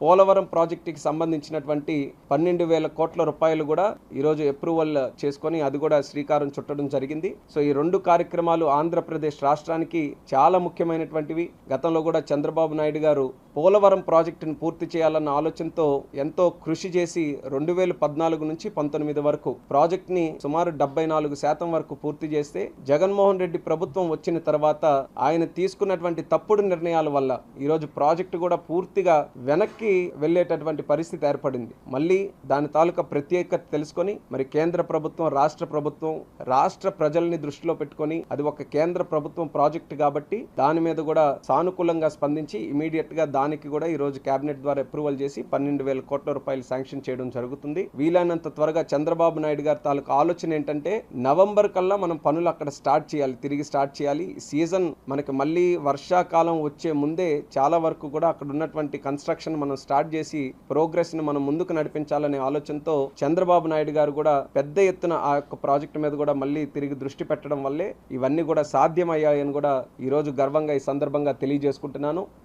పోలవరం ప్రాజెక్టుకి సంబంధించినటువంటి 12,000 కోట్ల రూపాయలు కూడా ఈరోజు అప్రూవల్ చేసుకొని అది కూడా శ్రీకారం చుట్టడం జరిగింది. సో ఈ 2 కార్యక్రమాలు ఆంధ్రప్రదేశ్ రాష్ట్రానికి చాలా ముఖ్యమైనటువంటివి. గతంలో కూడా చంద్రబాబు నాయుడు గారు పోలవరం ప్రాజెక్టును పూర్తి చేయాలన్న ఆలోచనతో ఎంతో కృషి చేసి 2014 నుంచి 19 వరకు ప్రాజెక్ట్ని సుమారు 74% వరకు పూర్తి చేస్తే జగన్మోహన్ రెడ్డి ప్రభుత్వం వచ్చిన తర్వాత ఆయన తీసుకున్నటువంటి తప్పుడు నిర్ణయాల వల్ల ఈరోజు ప్రాజెక్టు కూడా పూర్తిగా వెనక్కి వెళ్ళేటటువంటి పరిస్థితి ఏర్పడింది. మళ్ళీ దాని తాలూకా ప్రత్యేకత తెలుసుకొని మరి కేంద్ర ప్రభుత్వం, రాష్ట్ర ప్రజల్ని దృష్టిలో పెట్టుకొని అది ఒక కేంద్ర ప్రభుత్వం ప్రాజెక్టు కాబట్టి దాని మీద కూడా సానుకూలంగా స్పందించి ఇమీడియట్ గా దానికి కూడా ఈ రోజు కేబినెట్ ద్వారా అప్రూవల్ చేసి 12,000 కోట్ల రూపాయలు శాంక్షన్ చేయడం జరుగుతుంది. వీలైనంత త్వరగా చంద్రబాబు నాయుడు గారి తాలూకా ఆలోచన ఏంటంటే నవంబర్ కల్లా మనం పనులు అక్కడ తిరిగి స్టార్ట్ చేయాలి. సీజన్ మనకి మళ్ళీ వర్షాకాలం వచ్చే ముందే చాలా వరకు కూడా అక్కడ ఉన్నటువంటి కన్స్ట్రక్షన్ మనం స్టార్ట్ చేసి ప్రోగ్రెస్ ని మనం ముందుకు నడిపించాలనే ఆలోచనతో చంద్రబాబు నాయుడు గారు కూడా పెద్ద ఎత్తున ఆ యొక్క ప్రాజెక్టు మీద కూడా మళ్ళీ తిరిగి దృష్టి పెట్టడం వల్లే ఇవన్నీ కూడా సాధ్యమయ్యాయని కూడా ఈ రోజు గర్వంగా ఈ సందర్భంగా తెలియజేసుకుంటున్నాను.